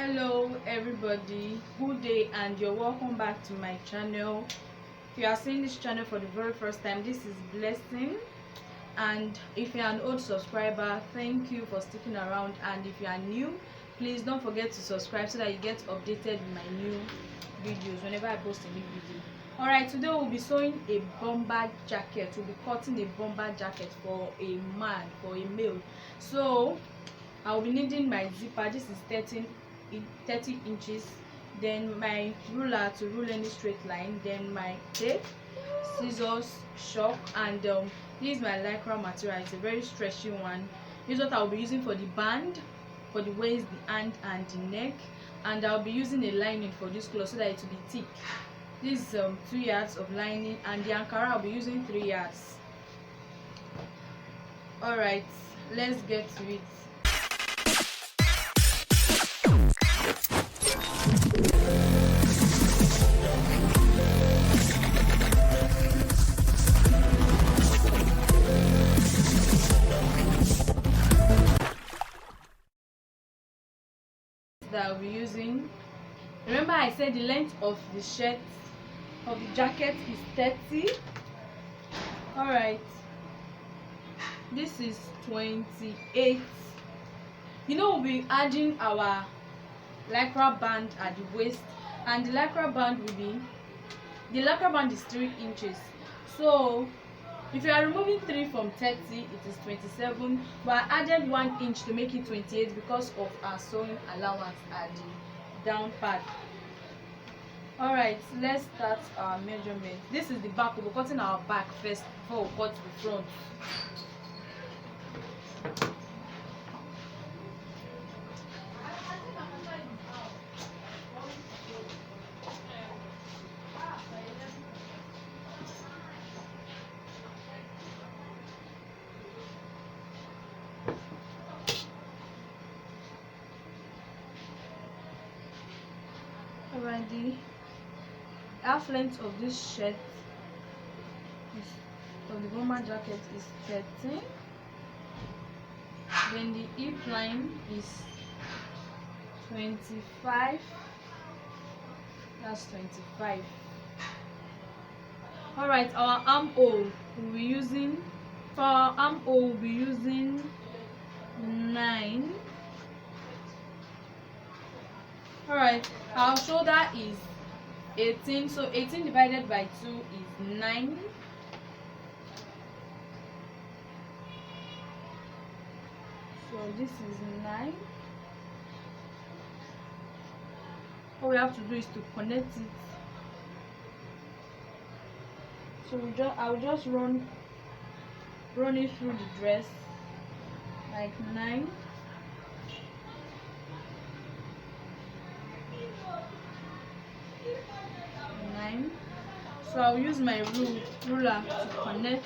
Hello everybody, good day and you're welcome back to my channel. If you are seeing this channel for the very first time, this is Blessing, and if you're an old subscriber, thank you for sticking around, and if you are new, please don't forget to subscribe so that you get updated with my new videos whenever I post a new video. Alright, today we'll be sewing a bomber jacket. We'll be cutting a bomber jacket for a man, for a male. So I'll be needing my zipper. This is 30 inches, then my ruler to rule any straight line, then my tape, scissors, chalk, and this is my lycra material. It's a very stretchy one. This is what I'll be using for the band, for the waist, the hand, and the neck, and I'll be using a lining for this cloth so that it will be thick. This is 2 yards of lining, and the ankara I'll be using 3 yards. Alright, let's get to it. That I'll be using. Remember I said the length of the shirt, of the jacket, is 30. Alright, this is 28. We'll be adding our lycra band at the waist, and the lycra band is 3 inches. So if you are removing 3 from 30, it is 27, but I added 1 inch to make it 28 because of our sewing allowance at the down part. Alright, let's start our measurement. This is the back. We'll be cutting our back first before we cut the front. Already, half length of this shirt of the bomber jacket is 13. Then the hip line is 25. That's 25. Alright, our armhole we'll be using, for our armhole we'll be using 9. Alright, our shoulder is 18, so 18 divided by 2 is 9. So this is 9. All we have to do is to connect it. So I'll just run it through the dress like 9. So I'll use my ruler to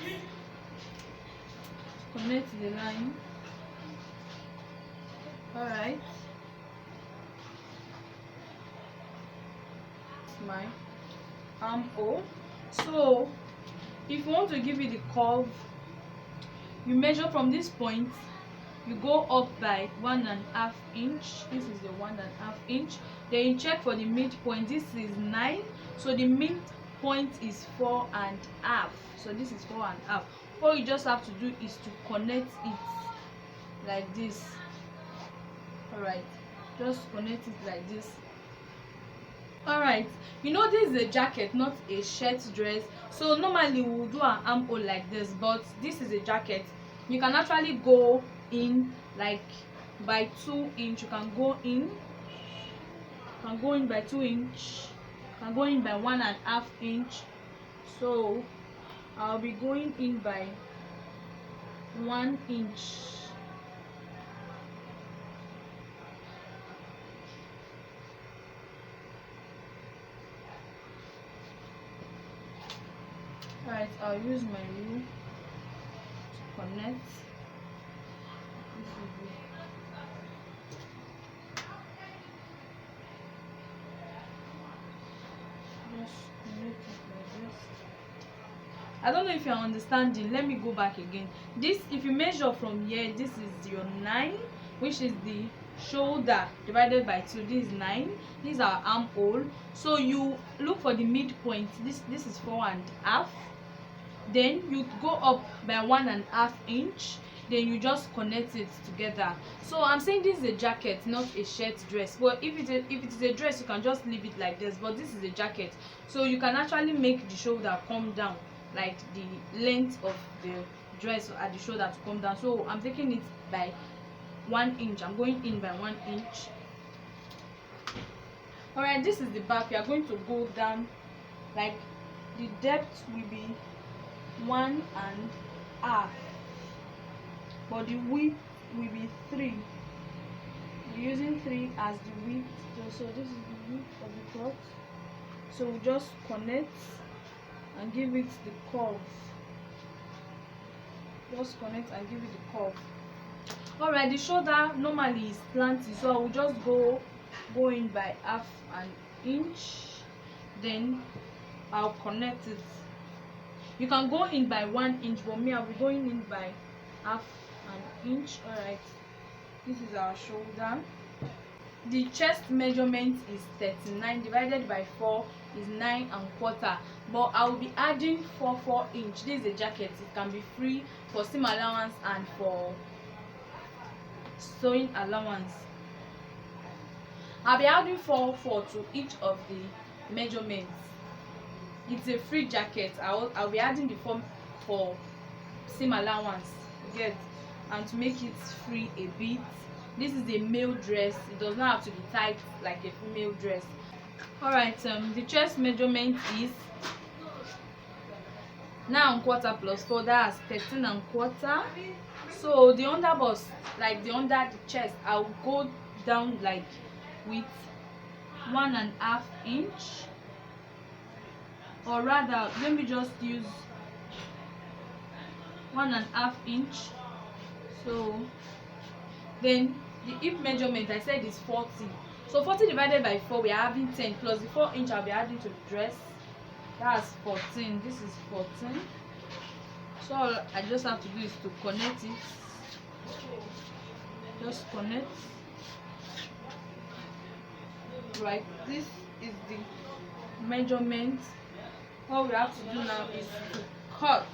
connect the line. Alright, it's my armhole. So if you want to give it the curve, you measure from this point, you go up by 1.5 inch. This is the 1.5 inch. Then you check for the midpoint. This is 9, so the midpoint is 4.5. So this is 4.5. All you just have to do is to connect it like this. Alright, just connect it like this. Alright, this is a jacket, not a shirt dress. So normally we will do an armhole like this, but this is a jacket. You can actually go in like by 2 inch. You can go in by 2 inch. You can go in by 1.5 inch. So I'll be going in by 1 inch. Alright, I'll use my rule to connect. This is it. Just connect it like this. I don't know if you're understanding. Let me go back again. This, if you measure from here, this is your 9, which is the shoulder divided by 2, this is 9. This is our armhole. So you look for the midpoint. This is 4.5. Then you go up by 1.5 inch. Then you just connect it together. So I'm saying this is a jacket, not a shirt dress. But if it is a dress, you can just leave it like this. But this is a jacket, so you can actually make the shoulder come down, like the length of the dress at the shoulder to come down. So I'm taking it by 1 inch. I'm going in by 1 inch. Alright, this is the back. We are going to go down, like the depth will be 1.5, but the width will be 3. We're using 3 as the width. So this is the width of the cloth. So we just connect and give it the curve. Just connect and give it the curve. Alright, the shoulder normally is slanty, so I will just go in by 1/2 inch. Then I'll connect it. You can go in by 1 inch, but me, I'll be going in by 1/2 inch. Alright, this is our shoulder. The chest measurement is 39 divided by 4 is 9.25. But I will be adding 4 inch. This is a jacket. It can be free for seam allowance and for sewing allowance. I'll be adding 4 to each of the measurements. It's a free jacket. I'll be adding the 4 for seam allowance, get, and to make it free a bit. This is a male dress. It does not have to be tight like a female dress. Alright, the chest measurement is 9.25 plus 4, that's 13.25. So the underbust, like the under the chest, I'll go down like with 1.5 inch, or rather let me just use 1.5 inch. So then the hip measurement I said is 40. So 40 divided by 4, we are having 10, plus the 4 inch I'll be adding to the dress, that's 14. This is 14. So all I just have to do is to connect it. Just connect. Right, this is the measurement. All we have to do now is to cut.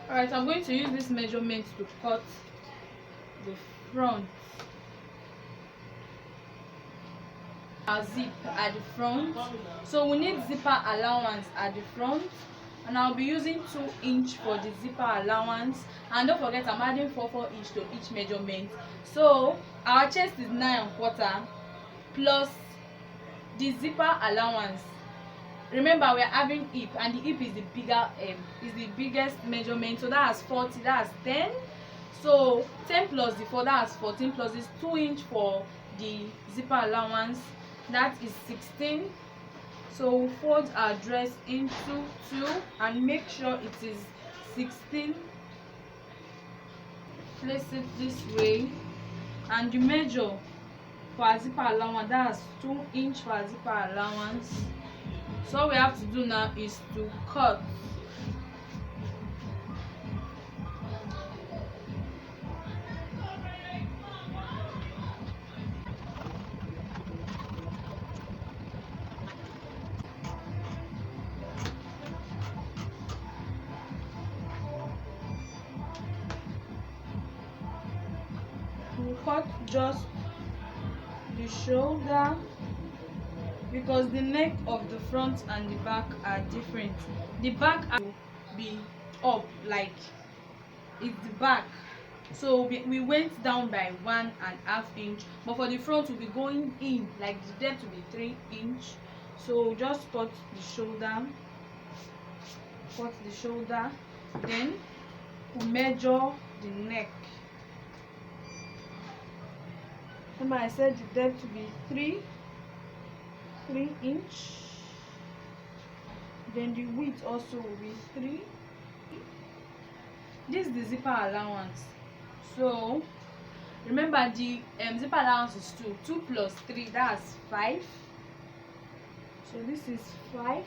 Alright, I'm going to use this measurement to cut the front. Our zip at the front. So we need zipper allowance at the front, and I'll be using 2 inch for the zipper allowance. And don't forget, I'm adding 4 inch to each measurement. So our chest is 9.25 plus the zipper allowance. Remember, we are having hip, and the hip is the bigger is the biggest measurement. So that's 40, that's 10. So 10 plus the 4, that's 14, plus this 2 inch for the zipper allowance, that is 16. So we fold our dress into 2 and make sure it is 16. Place it this way, and the measure for our zipper allowance, that's 2 inch for our zipper allowance. So all we have to do now is to cut. We cut just the shoulder, because the neck of the front and the back are different. The back will be up, like it's the back, so we went down by 1.5 inch, but for the front we'll be going in, like the depth will be 3 inch. So just cut the shoulder, then we measure the neck. Remember I said the depth will be 3 inch, then the width also will be 3. This is the zipper allowance. So remember, the zipper allowance is 2 plus 3, that's 5. So this is 5.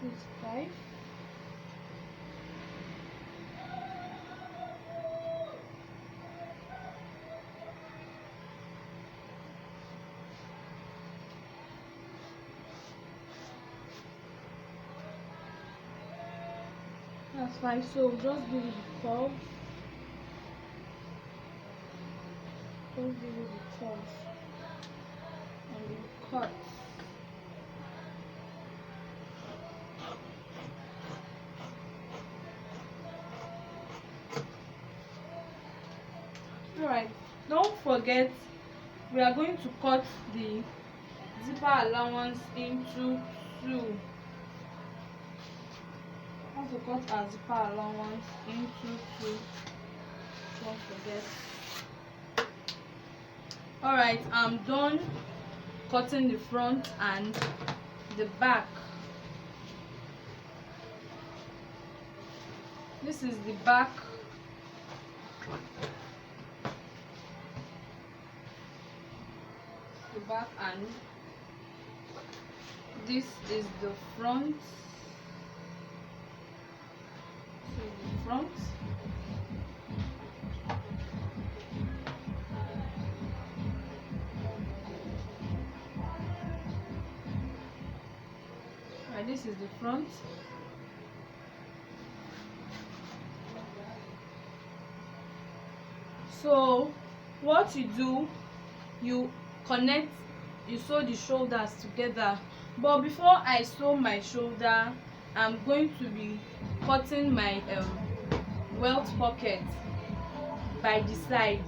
is 5. That's 5. So just do the curve. Just do the curve and the cut. Alright, don't forget we are going to cut the zipper allowance into 2. I have to cut our zipper allowance into 2. Don't forget. Alright, I'm done cutting the front and the back. This is the back. The back, and this is the front. So the front. Right, this is the front. So what you do, you connect, you sew the shoulders together. But before I sew my shoulder, I'm going to be cutting my welt pocket by the side.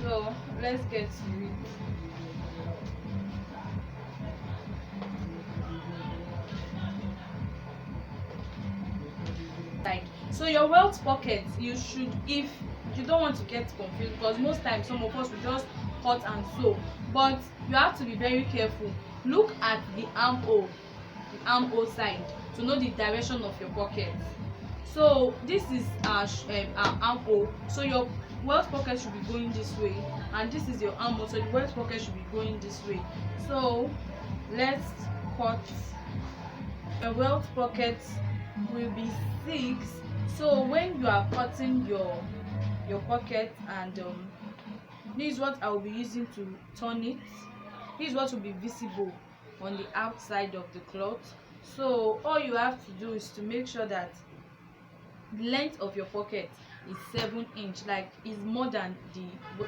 So let's get to it. So your welt pocket, you should, if you don't want to get confused, because most times some of us will just cut and sew, but you have to be very careful. Look at the armhole side to know the direction of your pocket. So this is our armhole, so your welt pocket should be going this way, and this is your armhole, so the welt pocket should be going this way. So let's cut. Your welt pocket will be 6. So when you are cutting your pocket, and this is what I will be using to turn it. This is what will be visible on the outside of the cloth. So all you have to do is to make sure that the length of your pocket is 7 inch, like is more than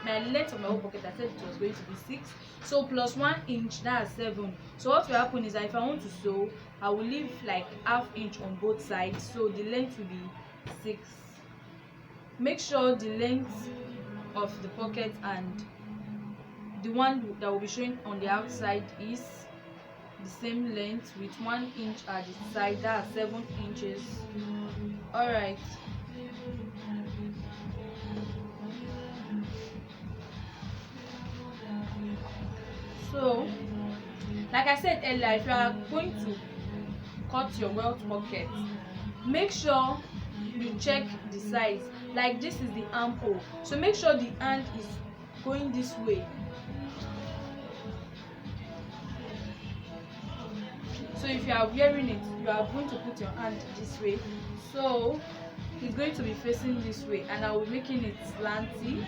my length of my whole pocket. I said it was going to be 6, so plus 1 inch, that's 7. So what will happen is that if I want to sew, I will leave like ½ inch on both sides, so the length will be 6. Make sure the length of the pocket and the one that will be showing on the outside is the same length, with 1 inch at the side, that's 7 inches. All right. So like I said earlier, if you are going to cut your welt pocket, make sure you check the size. Like this is the armhole, so make sure the hand is going this way. So if you are wearing it, you are going to put your hand this way, so it's going to be facing this way, and I will be making it slanty.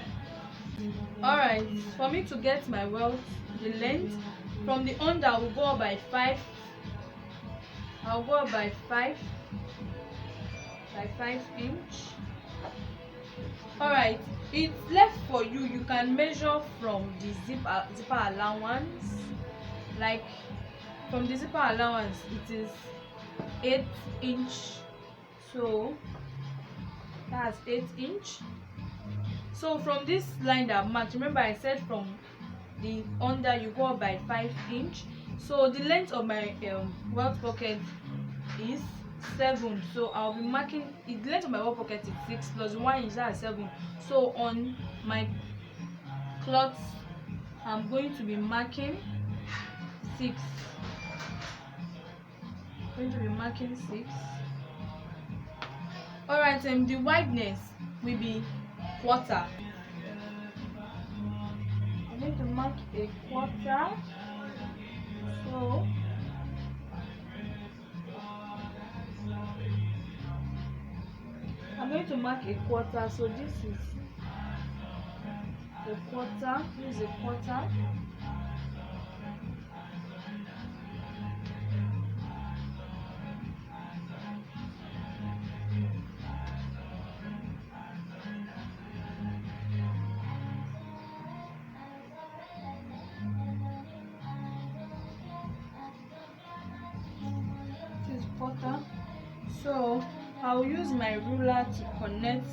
Alright, for me to get my welt, the length from the under, I will go up by 5. I'll go up by 5 inch. Alright, it's left for you. You can measure from the zipper allowance. Like from the zipper allowance, it is 8 inch, so that's 8 inch. So from this line that I've marked, remember I said from the under you go up by 5 inch. So the length of my welt pocket is 7. So I'll be marking it. The length of my welt pocket is 6 plus 1 inch, that's 7. So on my cloth, I'm going to be marking 6. Going to be marking 6. Alright, the wideness will be quarter. I'm going to mark a quarter. So I'm going to mark a quarter. So this is a quarter. This is a quarter. This is quarter. So I'll use my ruler to connect.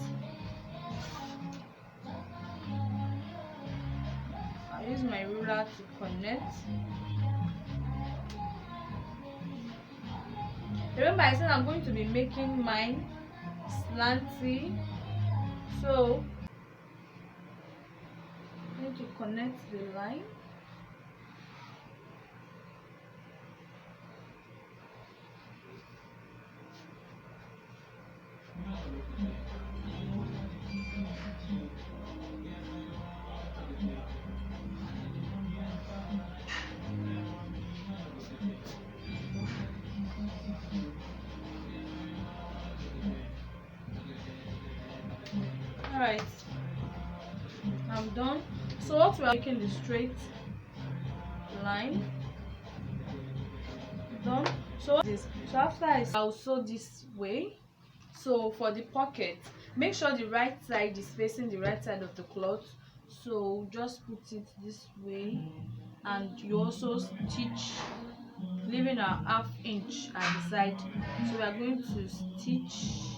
I'll use my ruler to connect. Remember, I said I'm going to be making mine slanty. So I'm going to connect the line. Alright, I'm done. So what we are making the straight line. Done. So this. So after I'll sew this way. So for the pocket, make sure the right side is facing the right side of the cloth. So just put it this way, and you also stitch, leaving a ½ inch at the side. So we are going to stitch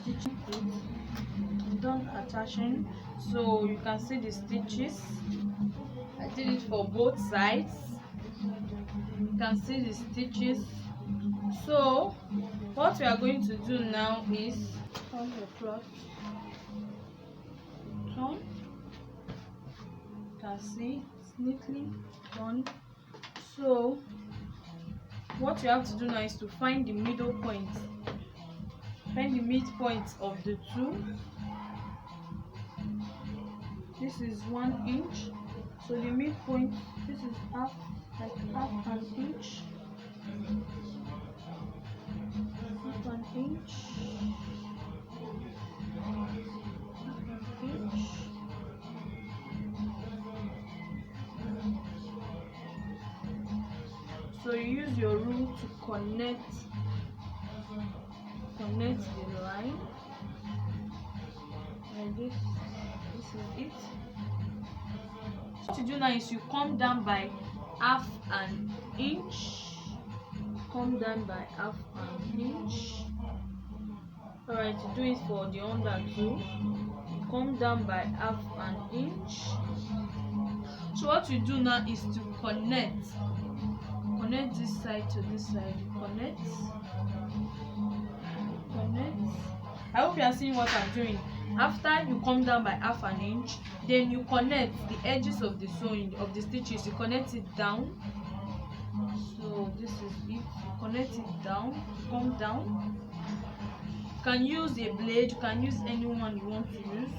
it. I'm done attaching. So you can see the stitches. I did it for both sides. You can see the stitches. So what we are going to do now is turn the cloth. Turn. You can see it's neatly done. So what you have to do now is to find the middle point. Find the midpoint of the two. This is 1 inch. So the midpoint, this is half an inch. Half an inch. So you use your rule to connect the line like this. This is it. What you do now is you come down by ½ an inch. Come down by ½ an inch. Alright, to do it for the under too, come down by ½ an inch. So what you do now is to connect this side to this side. Connect. I hope you are seeing what I'm doing. After you come down by ½ an inch, then you connect the edges of the sewing of the stitches. You connect it down. So this is it. You connect it down. Come down. You can use a blade. You can use any one you want to use.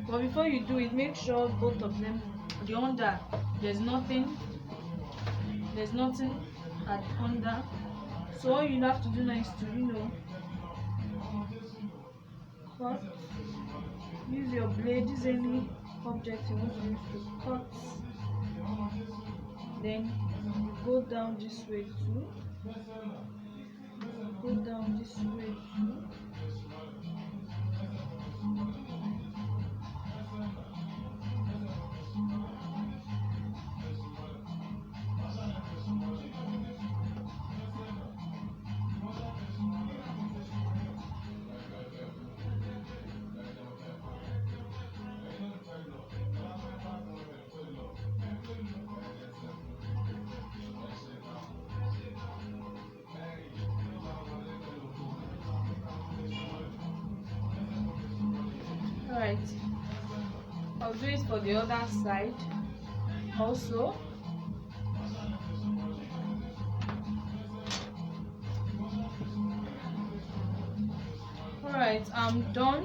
But before you do it, make sure both of them, the under, there's nothing at under. So all you have to do now is to cut. Use your blade. Use any object you want to use to cut. Then you go down this way too. Go down this way too. Alright, I'll do it for the other side also. Alright, I'm done.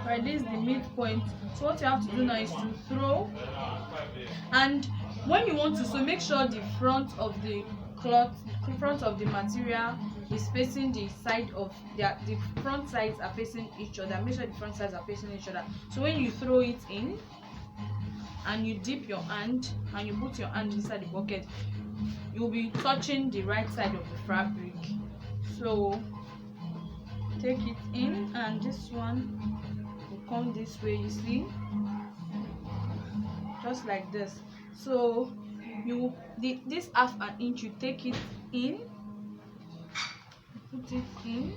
Right, this is the midpoint. So what you have to do now is to throw, and when you want to sew, make sure the front of the cloth, the front of the material is facing the side of the front sides are facing each other. Make sure the front sides are facing each other. So when you throw it in and you dip your hand and you put your hand inside the bucket, you'll be touching the right side of the fabric. So take it in, and this one will come this way, you see, just like this. So this half an inch, you take it in, put it in,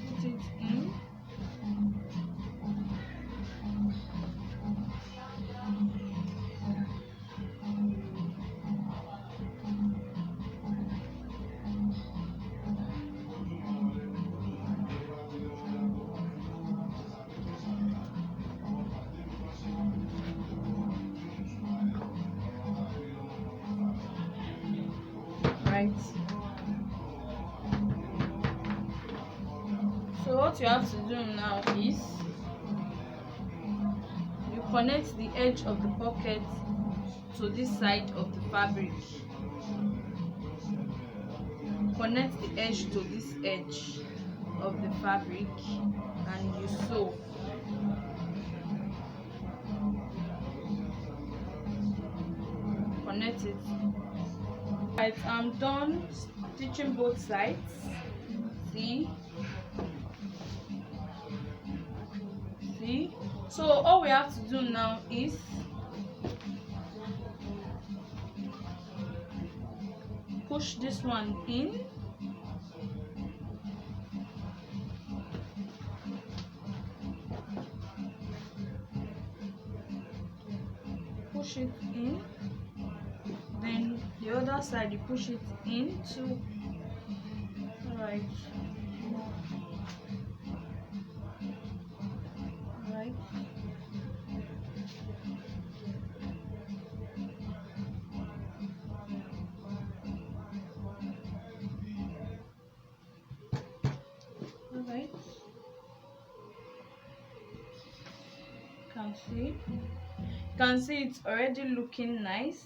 put it in, right. So what you have to do now is you connect the edge of the pocket to this side of the fabric. Connect the edge to this edge of the fabric and you sew. Connect it. Right, I'm done stitching both sides. See? So all we have to do now is push this one in, push it in, then the other side you push it in too. Alright. Alright. Alright. Can see it's already looking nice.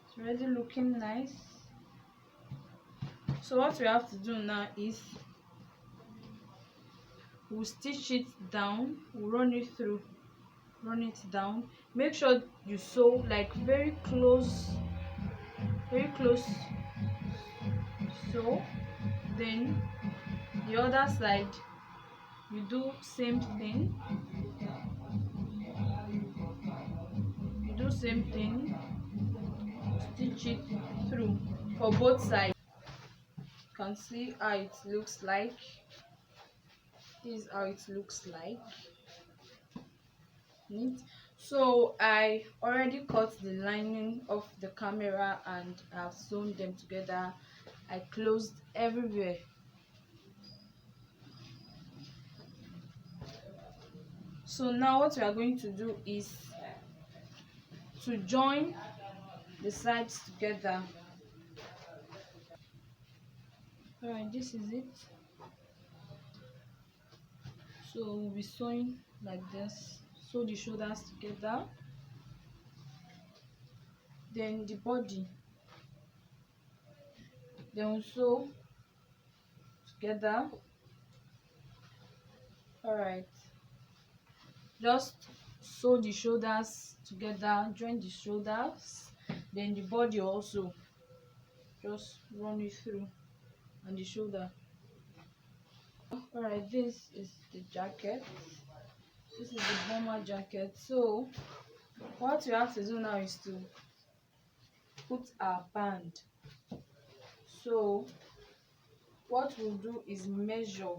It's already looking nice. So what we have to do now is we'll stitch it down, we'll run it through, run it down. Make sure you sew like very close, so then the other side you do same thing, stitch it through for both sides. You can see how it looks like. This is how it looks like. Neat. So I already cut the lining of the camera and I've sewn them together. I closed everywhere. So now what we are going to do is to join the sides together. Alright, this is it. So we'll be sewing like this. Sew the shoulders together, then the body, then we'll sew together. Alright, just sew the shoulders together, join the shoulders, then the body also, just run it through, and the shoulder. Alright, this is the jacket. This is the bomber jacket. So what we have to do now is to put our band. So what we'll do is measure.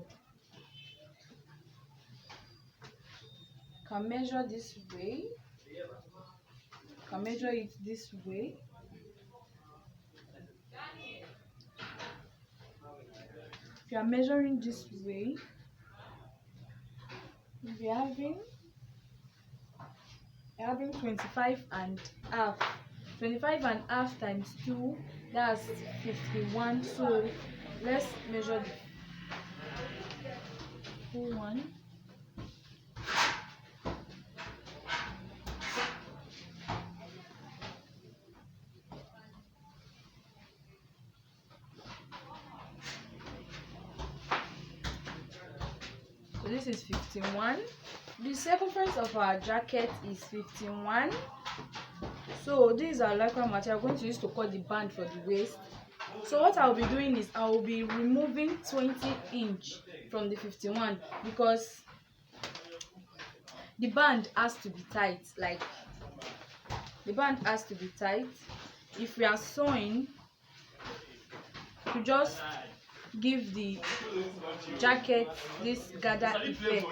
Can measure this way, can measure it this way. If you are measuring this way, you'll be having 25 and half. 25 and half times 2, that's 51. So let's measure the full one. this is 51. The circumference of our jacket is 51. So this is our lycra material. I'm going to use to cut the band for the waist. So what I'll be doing is I will be removing 20 inch from the 51 because the band has to be tight. Like the band has to be tight. If we are sewing, to just give the jacket this gather effect.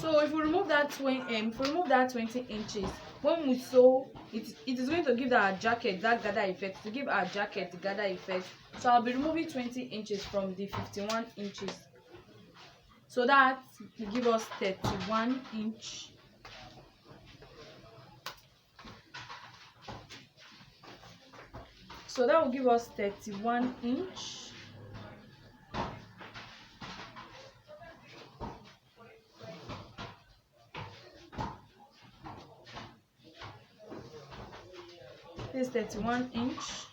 So if we remove that 20 inches, when we sew, it is going to give our jacket that gather effect. To give our jacket the gather effect, so I'll be removing 20 inches from the 51 inches. So that will give us 31 inch. So that will give us 31 inch. This is 31 inch.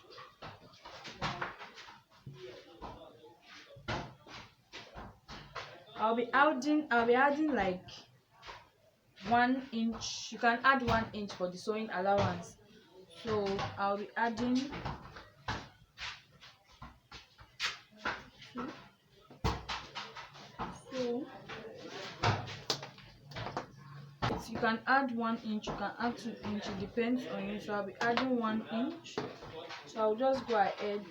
I'll be adding like 1 inch. You can add 1 inch for the sewing allowance. So I'll be adding you can add 1 inch, you can add 2 inch, it depends on you. So I'll be adding 1 inch. So I'll just go ahead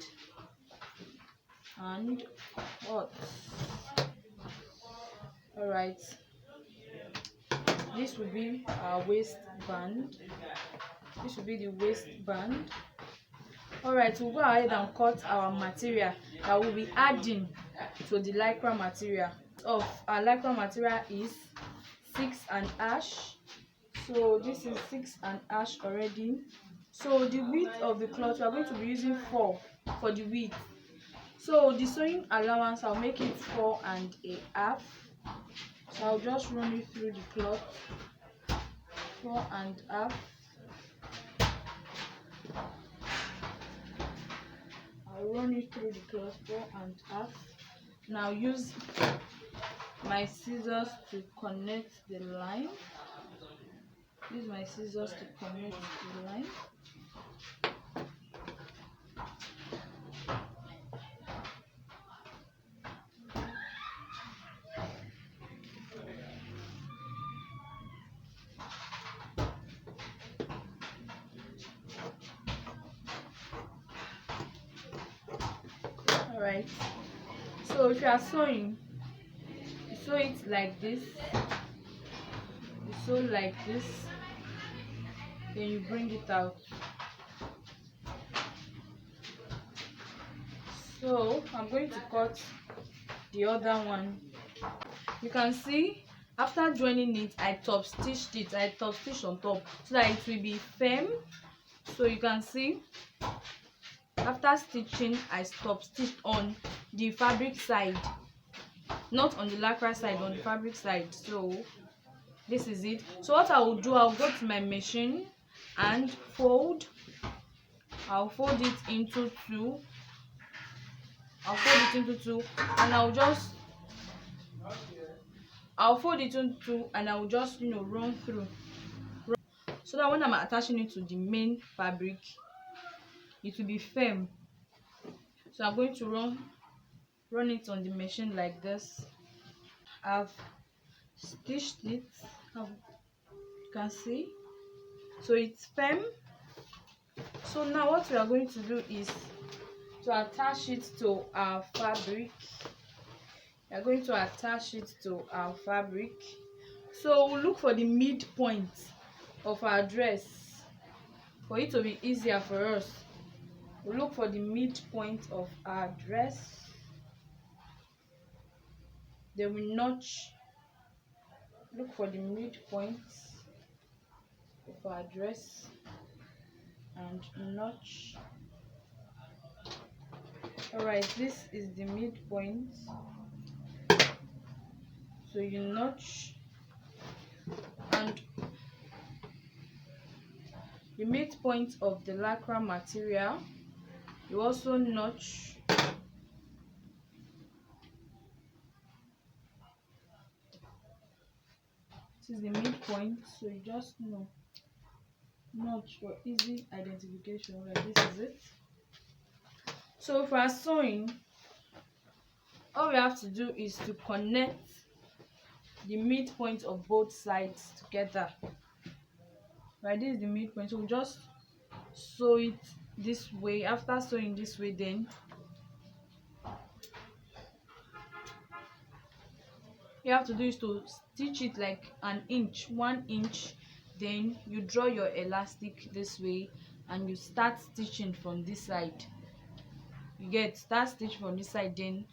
and cut. Alright, this will be our waistband. This will be the waistband. Alright, we'll go ahead and cut our material that we'll be adding to the lycra material. Of our lycra material is 6.5. So this is 6.5 already. So the width of the cloth, we are going to be using 4 for the width. So the sewing allowance, I'll make it 4.5. So I'll just run it through the cloth. 4.5. I'll run it through the cloth. 4.5. Now use my scissors to connect the line. Use my scissors to connect the line. Alright, so if you are sewing, you sew it like this. You sew like this, then you bring it out. So I'm going to cut the other one. You can see after joining it, I top stitched it. I top stitched on top so that it will be firm. So you can see after stitching, I top stitched on the fabric side, not on the lycra side, on the fabric side. So this is it. So what I will do, I'll go to my machine and fold. I'll fold it into 2. I'll fold it into 2 and I'll fold it into 2 and I will just run through, so that when I'm attaching it to the main fabric, it will be firm. So I'm going to run it on the machine like this. I've stitched it, you can see, so it's firm. So now what we are going to do is to attach it to our fabric. We are going to attach it to our fabric. So we'll look for the midpoint of our dress for it to be easier for us. We'll look for the midpoint of our dress. Then we notch. Look for the midpoint of our dress and notch. Alright, this is the midpoint. So you notch, and the midpoint of the lycra material, you also notch. This is the midpoint, so you just know, notch for easy identification. Right, this is it. So if we are sewing, all we have to do is to connect the midpoint of both sides together. Right, this is the midpoint, so we just sew it this way. After sewing this way, then you have to do is to stitch it like an inch, 1 inch. Then you draw your elastic this way and you start stitching from this side. You get, start stitch from this side, then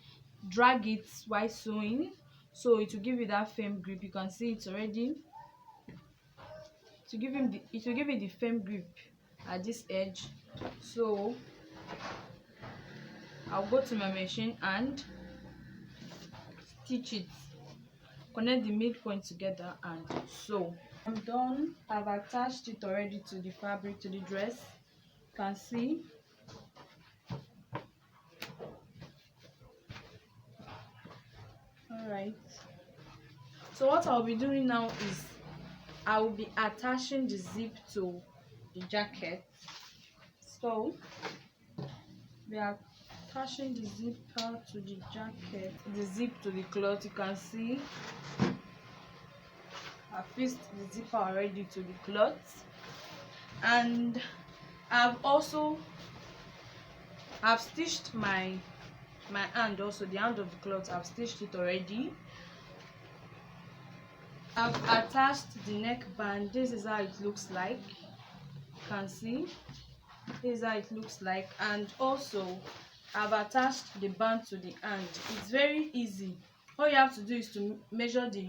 drag it while sewing, so it will give you that firm grip. You can see it's already, to give him the, it will give you the firm grip at this edge. So I'll go to my machine and stitch it, connect the midpoint together and sew. I'm done. I've attached it already to the fabric, to the dress. You can see. All right, so what I'll be doing now is I will be attaching the zip to the jacket. So we are attaching the zipper to the jacket, the zip to the cloth. You can see I fixed the zipper already to the cloth, and I've stitched my hand also, the hand of the cloth. I've stitched it already. I've attached the neckband. This is how it looks like. You can see this is how it looks like. And also I've attached the band to the hand. It's very easy. All you have to do is to measure the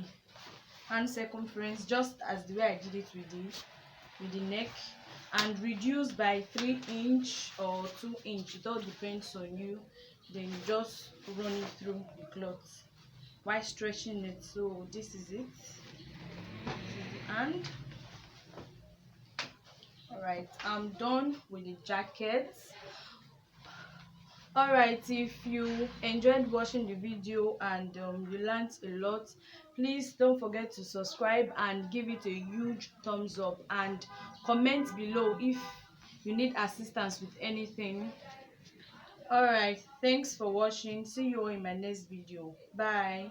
hand circumference, just as the way I did it with the neck, and reduce by 3" or 2". It all depends on you. Then you just run it through the cloth while stretching it. So this is it. This is the hand. All right, I'm done with the jacket. All right, if you enjoyed watching the video and you learned a lot, please don't forget to subscribe and give it a huge thumbs up, and comment below if you need assistance with anything. All right, thanks for watching. See you all in my next video. Bye.